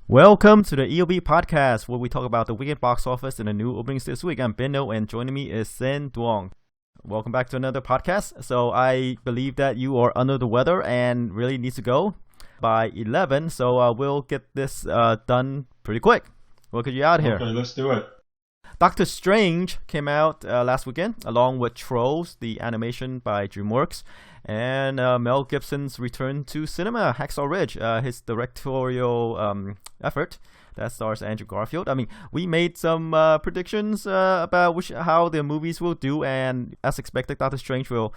Welcome to the EOB podcast, where we talk about the weekend box office and the new openings this week. I'm Benno, and joining me is Sen Duong. Welcome back to another podcast. So I believe that you are under the weather and really need to go by 11. So we'll get this done pretty quick. We'll get you out here. Okay, let's do it. Doctor Strange came out last weekend, along with Trolls, the animation by DreamWorks, and Mel Gibson's return to cinema, Hacksaw Ridge, his directorial effort that stars Andrew Garfield. I mean, we made some predictions about how the movies will do, and as expected, Doctor Strange will,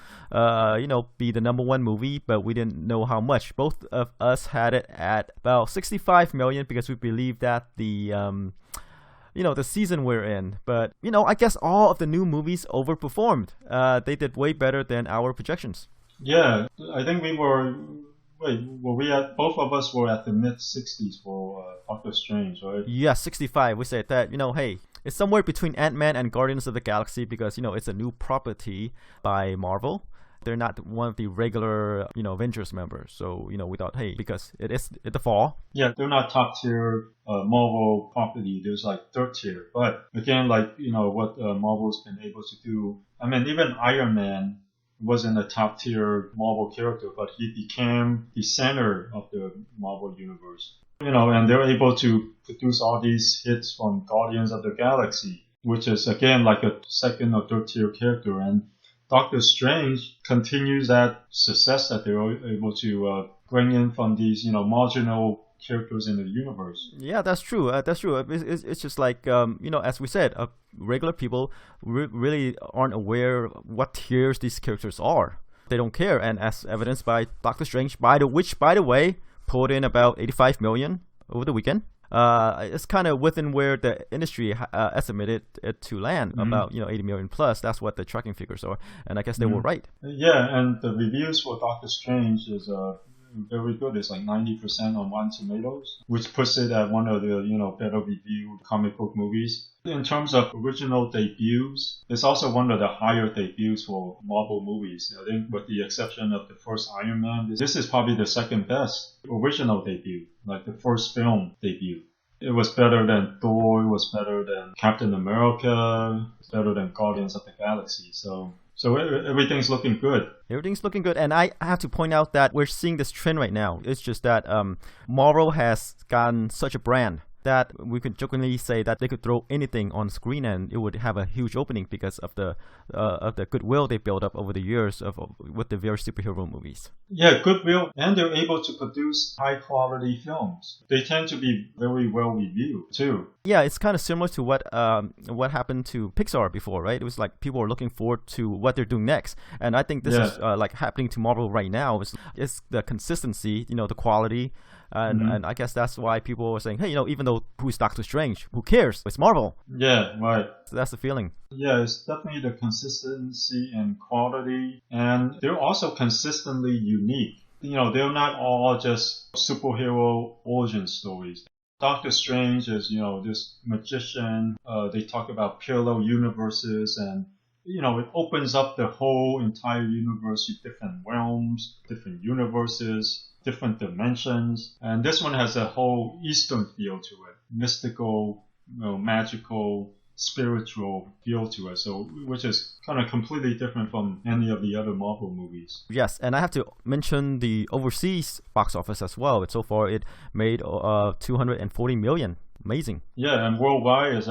be the number one movie, but we didn't know how much. Both of us had it at about 65 million because we believe that the season we're in. But, I guess all of the new movies overperformed. They did way better than our projections. Yeah, I think both of us were at the mid-60s for Doctor Strange, right? Yeah, 65. We said that, hey, it's somewhere between Ant-Man and Guardians of the Galaxy because, it's a new property by Marvel. They're not one of the regular, Avengers members. So, we thought, hey, because it is the fall. Yeah, they're not top tier Marvel property. There's like third tier. But again, what Marvel's been able to do. I mean, even Iron Man wasn't a top tier Marvel character, but he became the center of the Marvel universe. And they're able to produce all these hits from Guardians of the Galaxy, which is again like a second or third tier character. And Doctor Strange continues that success that they were able to bring in from these, marginal characters in the universe. Yeah, that's true. It's just like, as we said, regular people really aren't aware what tiers these characters are. They don't care. And as evidenced by Doctor Strange, which, by the way, pulled in about 85 million over the weekend. It's kind of within where the industry estimated it to land, about 80 million plus. That's what the tracking figures are, and I guess they were right. Yeah, and the reviews for Doctor Strange is very good. It's like 90% on Rotten Tomatoes, which puts it at one of the better reviewed comic book movies. In terms of original debuts, it's also one of the higher debuts for Marvel movies. I think with the exception of the first Iron Man, this is probably the second best original debut, like the first film debut. It was better than Thor, it was better than Captain America, it's better than Guardians of the Galaxy. So everything's looking good. Everything's looking good. And I have to point out that we're seeing this trend right now. It's just that Marvel has gotten such a brand that we could jokingly say that they could throw anything on screen and it would have a huge opening because of the goodwill they built up over the years with the various superhero movies. Yeah, goodwill, and they're able to produce high quality films. They tend to be very well reviewed too. Yeah, it's kind of similar to what happened to Pixar before, right? It was like people were looking forward to what they're doing next, and I think this is like happening to Marvel right now. It's the consistency, the quality. And I guess that's why people are saying, hey, even though who's Doctor Strange, who cares? It's Marvel. Yeah, right. So that's the feeling. Yeah, it's definitely the consistency and quality. And they're also consistently unique. They're not all just superhero origin stories. Doctor Strange is, this magician. They talk about parallel universes and it opens up the whole entire universe with different realms, different universes, different dimensions. And this one has a whole Eastern feel to it. Mystical, magical, spiritual feel to it. So, which is kind of completely different from any of the other Marvel movies. Yes, and I have to mention the overseas box office as well. So far, it made 240 million. Amazing. Yeah, and worldwide is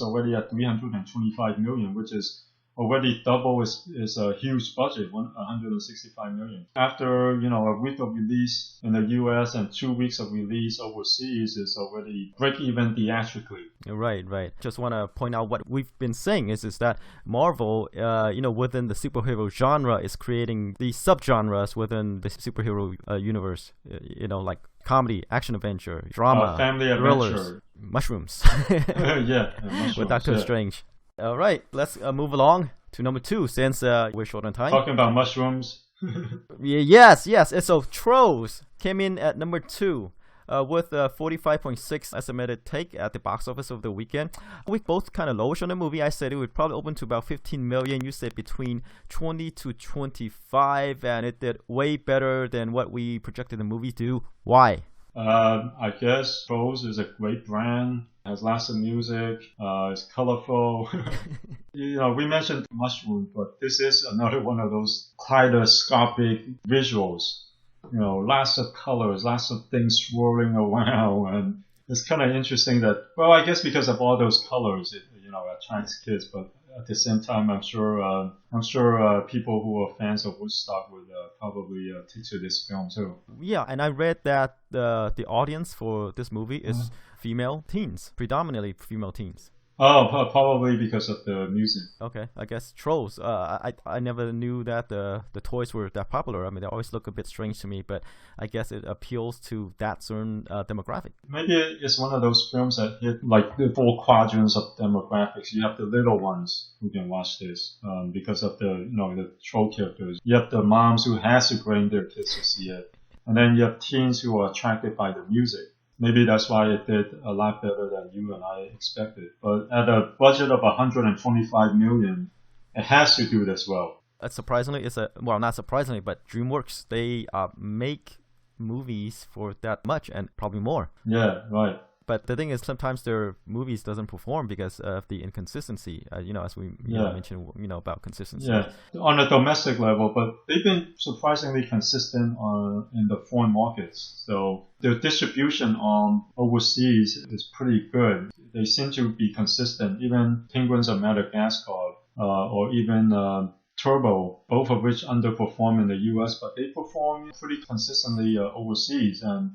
already at 325 million, which is already double is a huge budget, 165 million. After, a week of release in the US and 2 weeks of release overseas is already break even theatrically. Right. Just want to point out what we've been saying is that Marvel, within the superhero genre is creating these subgenres within the superhero universe, like comedy, action adventure, drama, family thrillers, adventure, mushrooms. mushrooms, with Doctor Strange. All right, let's move along to number 2 since we're short on time. Talking about mushrooms. Yes. And so Trolls came in at number 2 with a 45.6 estimated take at the box office of the weekend. We both kind of lowish on the movie. I said it would probably open to about 15 million. You said between 20 to 25, and it did way better than what we projected the movie to. Why? I guess Trolls is a great brand. Has lots of music. It's colorful. We mentioned Mushroom, but this is another one of those kaleidoscopic visuals. Lots of colors, lots of things swirling around, and it's kind of interesting that. Well, I guess because of all those colors, it attracts kids, but at the same time, I'm sure people who are fans of Woodstock would probably take to this film too. Yeah, and I read that the audience for this movie is female teens, predominantly female teens. Oh, probably because of the music. Okay, I guess Trolls. I never knew that the toys were that popular. I mean, they always look a bit strange to me, but I guess it appeals to that certain demographic. Maybe it's one of those films that hit like the 4 quadrants of demographics. You have the little ones who can watch this because of the troll characters. You have the moms who has to bring their kids to see it, and then you have teens who are attracted by the music. Maybe that's why it did a lot better than you and I expected. But at a budget of $125 million, it has to do this well. Surprisingly, not surprisingly, but DreamWorks, they make movies for that much and probably more. Yeah, right. But the thing is, sometimes their movies doesn't perform because of the inconsistency. As we mentioned, about consistency. Yeah, on a domestic level, but they've been surprisingly consistent in the foreign markets. So their distribution on overseas is pretty good. They seem to be consistent. Even Penguins of Madagascar, or even Turbo, both of which underperform in the US, but they perform pretty consistently overseas. And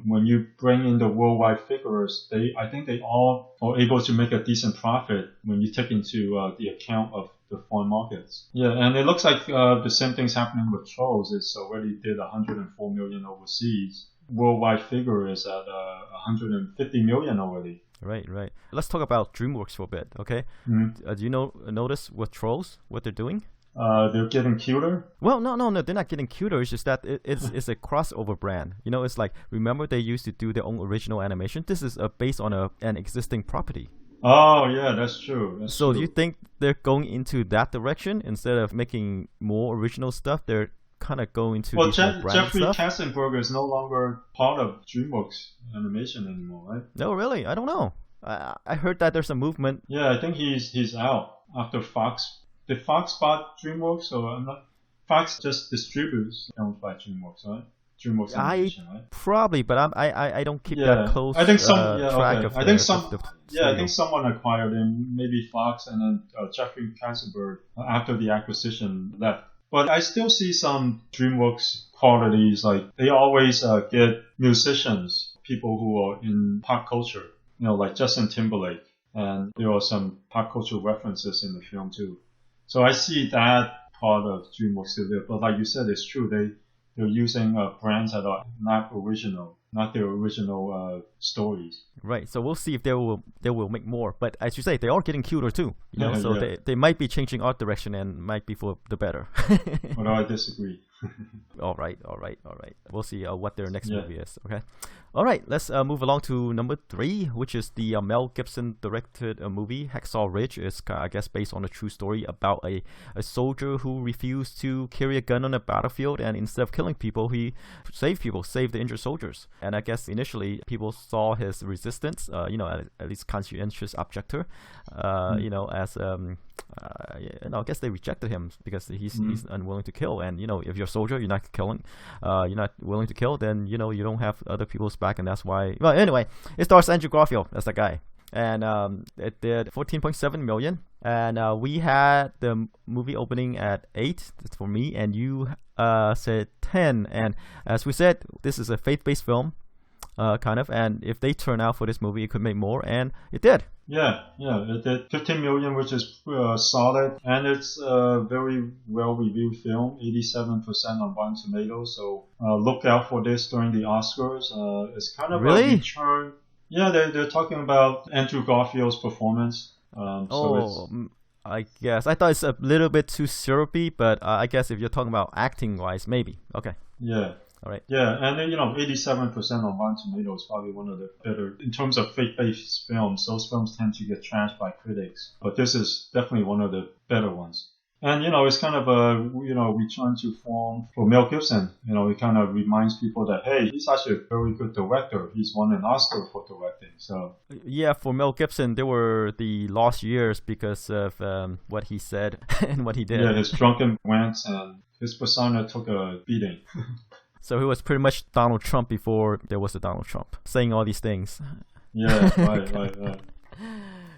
when you bring in the worldwide figures, I think they all are able to make a decent profit when you take into the account of the foreign markets. Yeah, and it looks like the same thing's happening with Trolls. It's already did 104 million overseas. Worldwide figure is at 150 million already. Right. Let's talk about DreamWorks for a bit, okay? Mm-hmm. Do you notice with Trolls what they're doing? They're getting cuter? Well, no, they're not getting cuter. It's just that it's a crossover brand. It's like, remember they used to do their own original animation? This is based on an existing property. Oh, yeah, that's true. So do you think they're going into that direction instead of making more original stuff? They're kind of going to Jeffrey Katzenberg is no longer part of DreamWorks Animation anymore, right? No, really? I don't know. I heard that there's a movement. Yeah, I think he's out after Fox. Did Fox bought DreamWorks, or I'm not? Fox just distributes films by DreamWorks, right? DreamWorks Animation, right? Probably, but I don't keep that close. I think track of. I think someone acquired him, maybe Fox, and then Jeffrey Katzenberg after the acquisition left. But I still see some DreamWorks qualities, like they always get musicians, people who are in pop culture, like Justin Timberlake, and there are some pop culture references in the film too. So I see that part of DreamWorks still there. But like you said, it's true. They're using brands that are not original, not their original stories. Right. So we'll see if they will make more. But as you say, they are getting cuter too. They might be changing art direction and might be for the better. But I disagree. All right. We'll see what their next movie is. Okay. All right. Let's move along to number 3, which is the Mel Gibson directed movie Hacksaw Ridge. It's I guess based on a true story about a soldier who refused to carry a gun on a battlefield, and instead of killing people, he saved the injured soldiers. And I guess initially people saw his resistance, at least conscientious objector, as I guess they rejected him because he's unwilling to kill. And if you're a soldier, you're not killing, you're not willing to kill, then you don't have other people's back, and that's why. Well, anyway, it stars Andrew Garfield as the guy, and it did 14.7 million. And we had the movie opening at 8 for me, and you said 10. And as we said, this is a faith-based film, kind of. And if they turn out for this movie, it could make more, and it did. Yeah, it did 15 million, which is solid, and it's a very well-reviewed film, 87% on Rotten Tomatoes. So look out for this during the Oscars. It's kind of a return. Yeah, they're talking about Andrew Garfield's performance. I guess I thought it's a little bit too syrupy, but I guess if you're talking about acting-wise, maybe. Okay. Yeah. All right. Yeah, and 87% on Rotten Tomatoes is probably one of the better in terms of faith-based films. Those films tend to get trashed by critics, but this is definitely one of the better ones. And, it's kind of a, return to form for Mel Gibson. It kind of reminds people that, hey, he's actually a very good director. He's won an Oscar for directing. So yeah, for Mel Gibson, there were the lost years because of what he said and what he did. Yeah, his drunken rants and his persona took a beating. So he was pretty much Donald Trump before there was a Donald Trump, saying all these things. Yeah, right.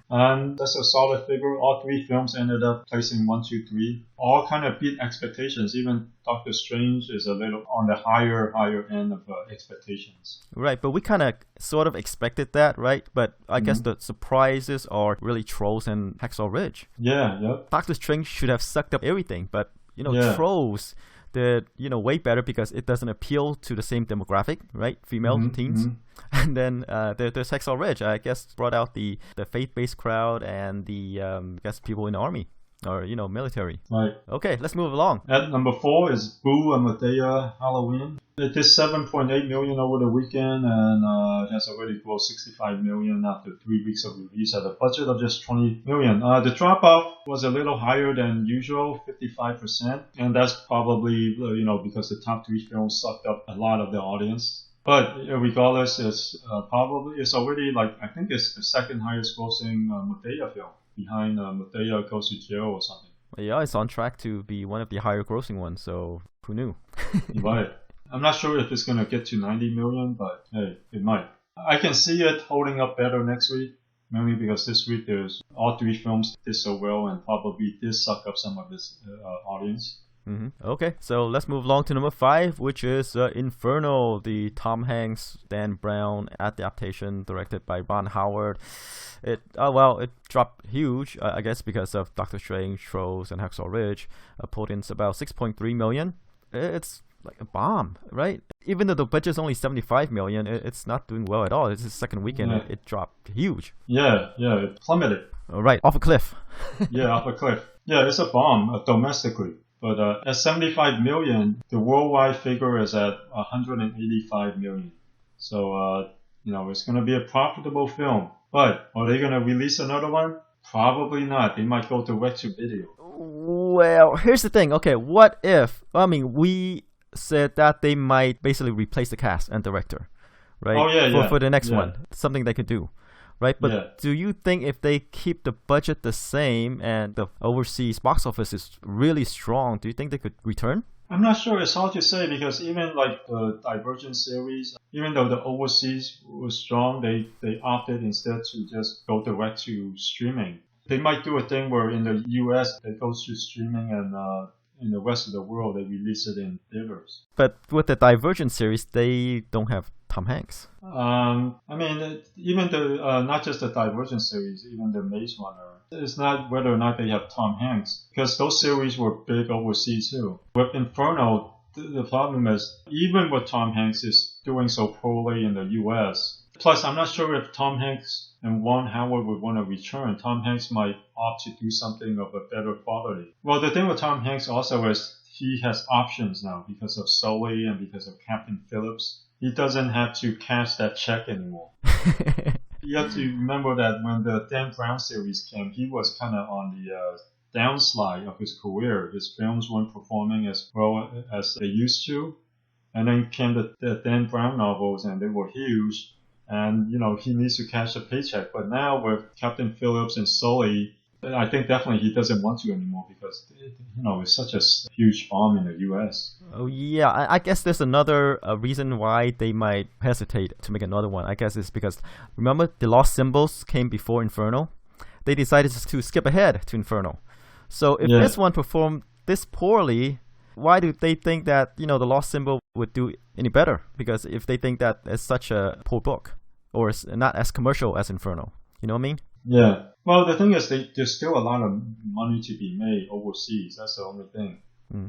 And that's a solid figure. All three films ended up placing 1, 2, 3. All kind of beat expectations. Even Doctor Strange is a little on the higher end of expectations. Right, but we kind of sort of expected that, right? But I guess the surprises are really Trolls and Hacksaw Ridge. Yeah, yep. Doctor Strange should have sucked up everything, but Yeah. Trolls did way better because it doesn't appeal to the same demographic, right? Female teens. And then there's Hacksaw Ridge, I guess, brought out the faith-based crowd and the I guess people in the army or military. Right. Okay, let's move along. At number 4 is Boo and Madea Halloween. It did 7.8 million over the weekend and it has already grossed 65 million after 3 weeks of release at a budget of just 20 million. The drop-off was a little higher than usual, 55%, and that's probably because the top 3 films sucked up a lot of the audience. But regardless, it's already I think it's the second highest grossing Madea film, behind Madea Goes to Jail or something. Yeah, it's on track to be one of the higher grossing ones, so who knew? Right. I'm not sure if it's going to get to 90 million, but hey, it might. I can see it holding up better next week, mainly because this week there's all 3 films did so well and probably did suck up some of its audience. Okay, so let's move along to number 5, which is Inferno, the Tom Hanks, Dan Brown adaptation directed by Ron Howard. It dropped huge, I guess, because of Doctor Strange, Trolls, and Hacksaw Ridge. Pulled in about 6.3 million. It's like a bomb, right? Even though the budget's only 75 million, it's not doing well at all. It's the second weekend, it dropped huge. Yeah, it plummeted. Right, off a cliff. Yeah, off a cliff. Yeah, it's a bomb domestically. But at 75 million, the worldwide figure is at 185 million. So, it's going to be a profitable film. But are they going to release another one? Probably not. They might go direct to video. Well, here's the thing. Okay, what if? We said that they might basically replace the cast and director, right? Oh, yeah, for the next one. Something they could do. Right, but do you think if they keep the budget the same and the overseas box office is really strong, do you think they could return? I'm not sure. It's hard to say because even like the Divergent series, even though the overseas was strong, they opted instead to just go direct to streaming. They might do a thing where in the US they go to streaming and in the rest of the world they release it in theaters. But with the Divergent series, they don't have Tom Hanks. Even the not just the Divergent series, even the Maze Runner, it's not whether or not they have Tom Hanks, because those series were big overseas too. With Inferno, the problem is even with Tom Hanks is doing so poorly in the U.S. Plus, I'm not sure if Tom Hanks and Ron Howard would want to return. Tom Hanks might opt to do something of a better quality. Well, the thing with Tom Hanks also is he has options now because of Sully and because of Captain Phillips. He doesn't have to cash that check anymore. You have to remember that when the Dan Brown series came, he was kind of on the downslide of his career. His films weren't performing as well as they used to. And then came the Dan Brown novels, and they were huge. And, he needs to cash a paycheck. But now with Captain Phillips and Sully, I think definitely he doesn't want to anymore because, it's such a huge bomb in the U.S. Oh, yeah. I guess there's another reason why they might hesitate to make another one. I guess it's because, remember, The Lost Symbols came before Inferno? They decided to skip ahead to Inferno. So if this one performed this poorly, why do they think that, The Lost Symbol would do any better? Because if they think that it's such a poor book or it's not as commercial as Inferno, you know what I mean? Yeah. Well, the thing is, there's still a lot of money to be made overseas. That's the only thing.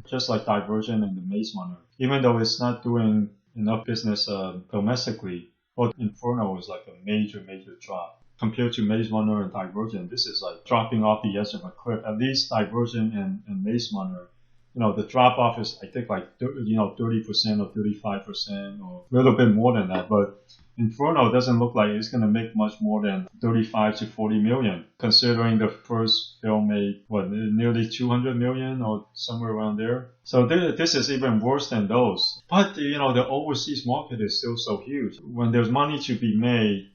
Just like Divergent and the Maze Runner. Even though it's not doing enough business domestically, Inferno is like a major drop. Compared to Maze Runner and Divergent, this is like dropping off the edge of a cliff. At least Divergent and Maze Runner the drop off is, I think, like 30% or 35% or a little bit more than that. But Inferno doesn't look like it's going to make much more than 35 to 40 million, considering the first film made, nearly 200 million or somewhere around there. So this is even worse than those. But, the overseas market is still so huge. When there's money to be made,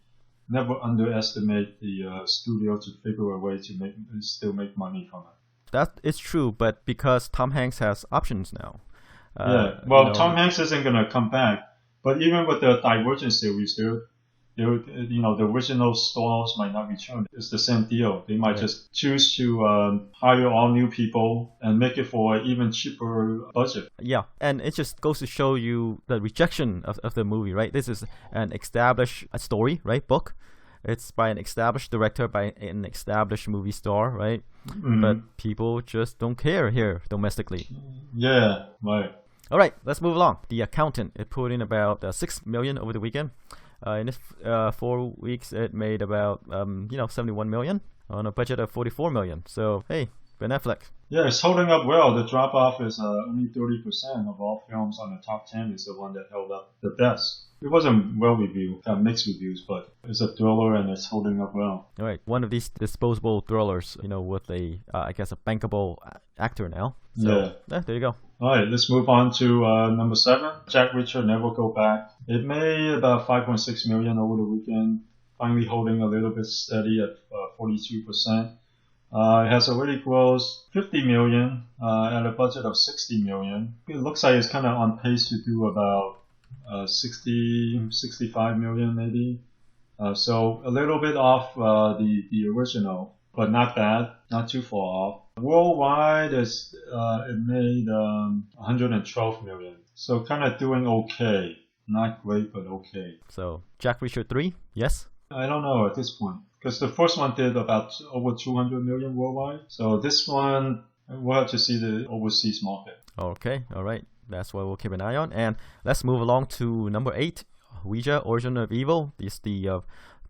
never underestimate the studio to figure a way to still make money from it. That is true, but because Tom Hanks has options now. Tom Hanks isn't going to come back. But even with the Divergent series, the original stars might not return. It's the same deal. They might just choose to hire all new people and make it for an even cheaper budget. Yeah, and it just goes to show you the rejection of the movie, right? This is an established story, right? Book. It's by an established director, by an established movie star, right? Mm-hmm. But people just don't care here domestically. Yeah, right. All right, let's move along. The Accountant, it put in about 6 million over the weekend. In this 4 weeks, it made about 71 million on a budget of 44 million. So hey, Ben Affleck. Yeah, it's holding up well. The drop off is only 30% of all films on the top 10 is the one that held up the best. It wasn't well reviewed, mixed reviews, but it's a thriller and it's holding up well. All right, one of these disposable thrillers, with a bankable actor now. So, yeah, there you go. All right, let's move on to number 7. Jack Reacher, Never Go Back. It made about 5.6 million over the weekend, finally holding a little bit steady at 42%. It has already grossed 50 million at a budget of 60 million. It looks like it's kind of on pace to do about 65 million maybe. So a little bit off the original, but not bad, not too far off. Worldwide, it made 112 million. So kind of doing okay. Not great, but okay. So Jack Reacher 3, yes? I don't know at this point. Because the first one did about over 200 million worldwide. So this one, we'll have to see the overseas market. Okay, all right. That's what we'll keep an eye on. And let's move along to number 8, Ouija, Origin of Evil. This is the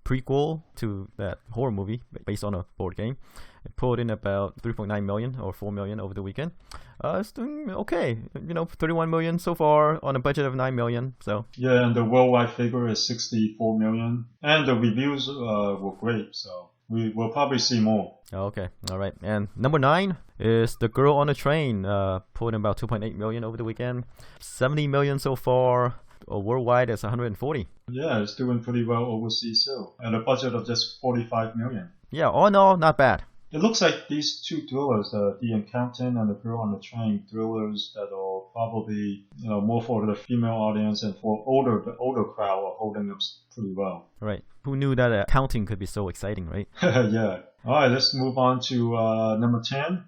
prequel to that horror movie based on a board game. It pulled in about 3.9 million or 4 million over the weekend. It's doing okay. 31 million so far on a budget of 9 million. So yeah, and the worldwide figure is 64 million. And the reviews were great. So we will probably see more. Okay, all right. And number 9 is The Girl on the Train. Pulled in about 2.8 million over the weekend. 70 million so far. Worldwide, it's 140. Yeah, it's doing pretty well overseas too. At a budget of just 45 million. Yeah, all in all, not bad. It looks like these two thrillers, The Accountant and The Girl on the Train, thrillers that are probably more for the female audience and for older crowd are holding up pretty well. Right. Who knew that accounting could be so exciting, right? Yeah. All right, let's move on to number 10.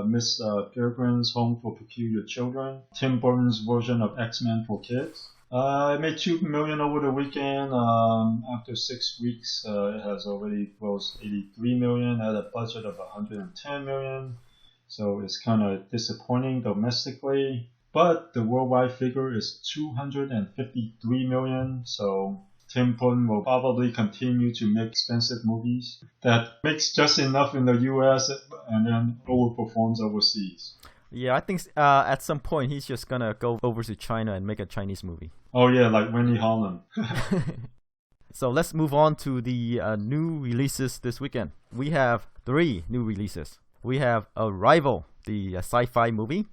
Miss Peregrine's Home for Peculiar Children. Tim Burton's version of X-Men for kids. It made 2 million over the weekend. After 6 weeks, it has already grossed 83 million at a budget of 110 million. So it's kind of disappointing domestically. But the worldwide figure is 253 million. So Tim Burton will probably continue to make expensive movies that makes just enough in the US and then overperforms overseas. Yeah, I think at some point he's just gonna go over to China and make a Chinese movie. Oh yeah, like Winnie Holland. So let's move on to the new releases this weekend. We have 3 new releases. We have Arrival, the sci-fi movie,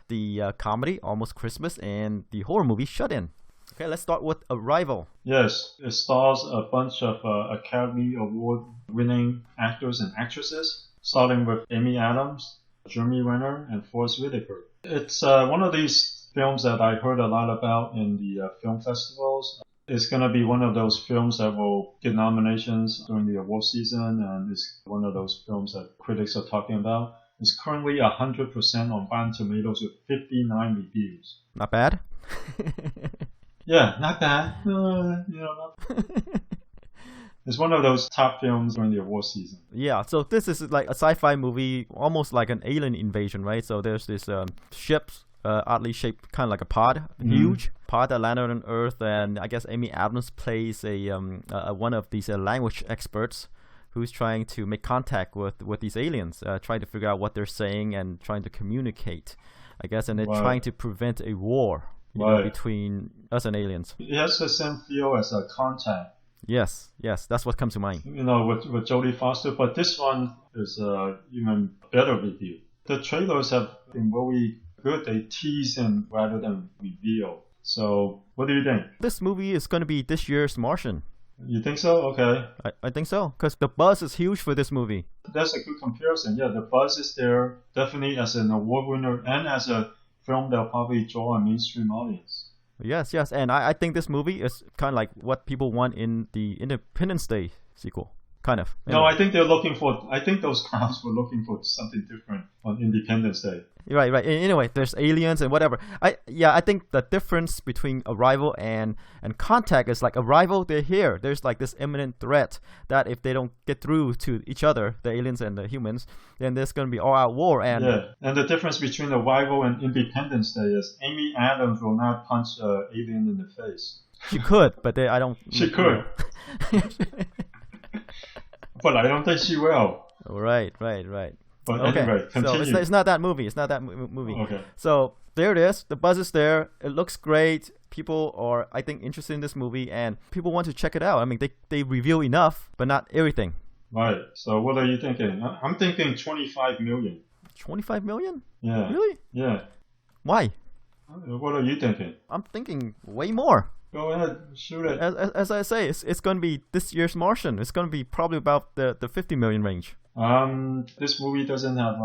the comedy Almost Christmas, and the horror movie Shut In. Okay, let's start with Arrival. Yes, it stars a bunch of Academy Award-winning actors and actresses, starting with Amy Adams, Jeremy Renner, and Forest Whitaker. It's one of these films that I heard a lot about in the film festivals. It's going to be one of those films that will get nominations during the award season, and it's one of those films that critics are talking about. It's currently 100% on Rotten Tomatoes with 59 reviews. Not bad. Yeah, not bad. It's one of those top films during the award season. Yeah, so this is like a sci-fi movie, almost like an alien invasion, right? So there's this ship, oddly shaped, kind of like a pod, huge pod that landed on Earth, and I guess Amy Adams plays a one of these language experts who's trying to make contact with these aliens, trying to figure out what they're saying and trying to communicate. I guess, and they're Right. trying to prevent a war, Right. between us and aliens. It has the same feel as a Contact. Yes, that's what comes to mind. With Jodie Foster, but this one is even better review. The trailers have been very good. They tease and rather than reveal. So, what do you think? This movie is going to be this year's Martian. You think so? Okay. I think so, because the buzz is huge for this movie. That's a good comparison. Yeah, the buzz is there, definitely as an award winner and as a film that'll probably draw a mainstream audience. Yes, and I think this movie is kind of like what people want in the Independence Day sequel, kind of. No, I think I think those crowds were looking for something different on Independence Day. Right. Anyway, there's aliens and whatever. I think the difference between Arrival and Contact is like Arrival, they're here. There's like this imminent threat that if they don't get through to each other, the aliens and the humans, then there's going to be all-out war. And the difference between Arrival and Independence Day is Amy Adams will not punch an alien in the face. She could, but I don't. She could. But I don't think she will. Right. But Okay, anyway, continue. so it's not that movie. It's not that movie. Okay. So there it is. The buzz is there. It looks great. People are, I think, interested in this movie, and people want to check it out. I mean, they reveal enough, but not everything. Right. So what are you thinking? I'm thinking 25 million. 25 million? Yeah. Really? Yeah. Why? What are you thinking? I'm thinking way more. Go ahead, shoot it. As I say, it's going to be this year's Martian. It's going to be probably about the 50 million range. This movie doesn't have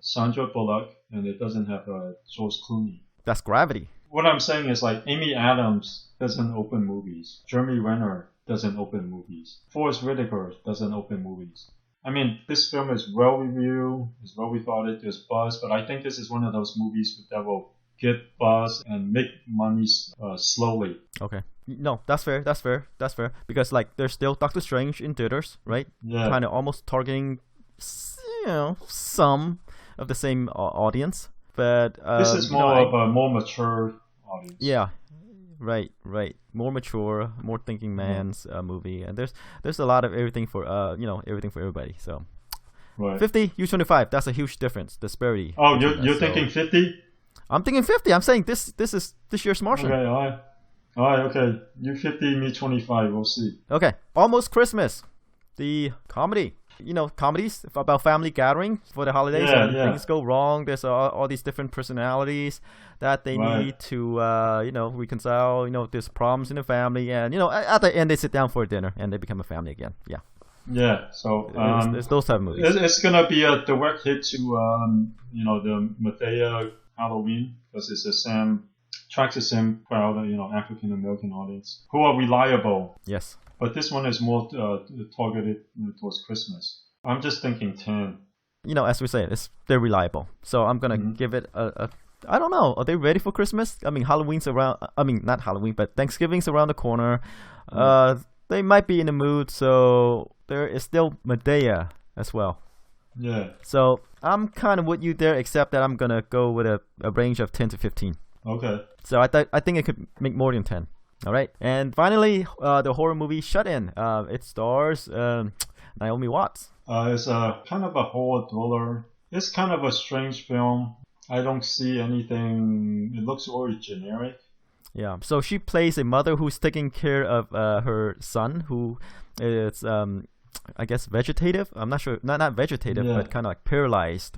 Sandra Bullock and it doesn't have George Clooney. That's Gravity. What I'm saying is like Amy Adams doesn't open movies. Jeremy Renner doesn't open movies. Forrest Whitaker doesn't open movies. I mean, this film is well reviewed, is well regarded, there's buzz, but I think this is one of those movies that will get buzz and make money slowly. Okay. No, that's fair. Because like there's still Doctor Strange in theaters, right? Yeah. Kind of almost targeting, some of the same audience, but this is more of a more mature audience. Yeah, right. More mature, more thinking man's movie, and there's a lot of everything for everything for everybody. So, right. 50, U25. That's a huge difference, disparity. Oh, you're thinking 50? I'm thinking 50. I'm saying this is this year's Martian. Okay, all right, okay. You 50, me 25. We'll see. Okay, Almost Christmas, the comedy. Comedies about family gathering for the holidays, and things go wrong. There's all these different personalities that they need to, reconcile. There's problems in the family, and at the end they sit down for dinner and they become a family again. Yeah. Yeah. So it's those type of movies. It's gonna be a direct hit to the Madea Halloween because it's attracts the same crowd, African American audience who are reliable. Yes. But this one is more targeted towards Christmas. I'm just thinking 10. As we say, they're reliable. So I'm going to give it a... I don't know. Are they ready for Christmas? I mean, Halloween's around... I mean, not Halloween, but Thanksgiving's around the corner. They might be in the mood, so there is still Madea as well. Yeah. So I'm kind of with you there, except that I'm going to go with a range of 10 to 15. Okay. So I think it could make more than 10. All right, and finally, the horror movie Shut In. It stars Naomi Watts. It's kind of a horror thriller. It's kind of a strange film. I don't see anything. It looks very generic. Yeah, so she plays a mother who's taking care of her son, who is, I guess, vegetative. I'm not sure, not vegetative, but kind of like paralyzed.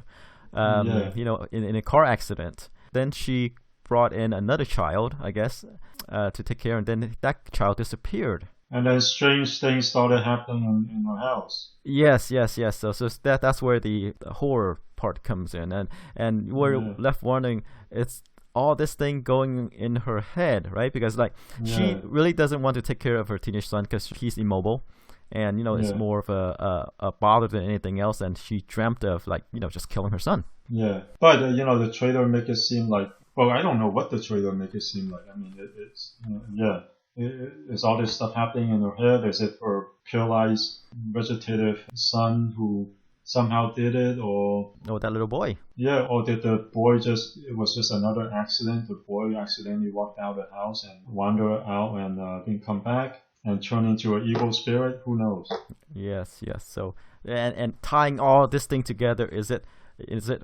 In a car accident. Then she brought in another child, I guess, to take care, and then that child disappeared. And then strange things started happening in her house. Yes. So that's where the horror part comes in, and we're left wondering, it's all this thing going in her head, right? Because she really doesn't want to take care of her teenage son because he's immobile, and it's more of a bother than anything else. And she dreamt of just killing her son. Yeah, but the trailer make it seem like. Well, I don't know what the trailer make it seem like. I mean, it's all this stuff happening in her head. Is it her paralyzed vegetative son who somehow did it, or that little boy? Yeah, or did the boy it was just another accident? The boy accidentally walked out of the house and wandered out and didn't come back and turned into an evil spirit? Who knows? Yes. So and tying all this thing together, is it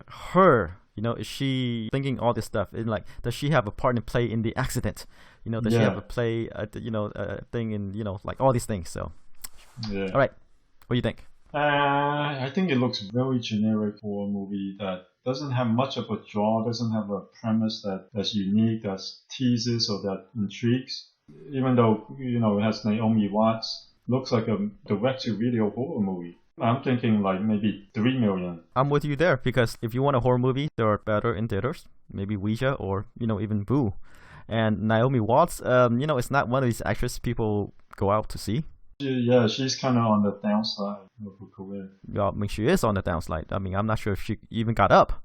her? Is she thinking all this stuff? And like, does she have a part in play in the accident? Does she have a play, thing in, like all these things? So, yeah. All right, what do you think? I think it looks very generic for a movie that doesn't have much of a draw, doesn't have a premise that's unique, that teases or that intrigues. Even though, it has Naomi Watts, looks like a direct-to-video horror movie. I'm thinking like maybe 3 million. I'm with you there, because if you want a horror movie, there are better in theaters. Maybe Ouija or, even Boo. And Naomi Watts, it's not one of these actresses people go out to see. Yeah, she's kind of on the downside of her career. Well, she is on the downside. I'm not sure if she even got up.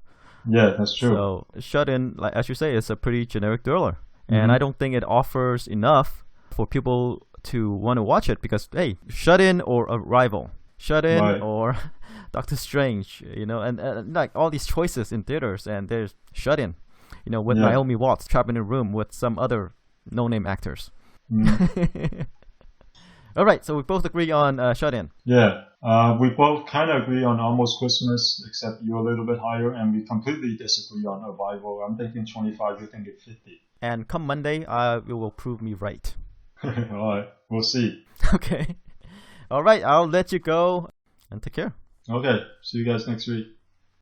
Yeah, that's true. So Shut In, like as you say, it's a pretty generic thriller. And I don't think it offers enough for people to want to watch it, because, hey, Shut In or Arrival. Shut In or Doctor Strange, and like all these choices in theaters, and there's Shut In, with Naomi Watts trapped in a room with some other no-name actors. All right, so we both agree on Shut In. Yeah, we both kind of agree on Almost Christmas, except you're a little bit higher, and we completely disagree on Arrival. I'm thinking 25, you think it's 50. And come Monday, you will prove me right. All right, we'll see. Okay. All right, I'll let you go and take care. Okay, see you guys next week.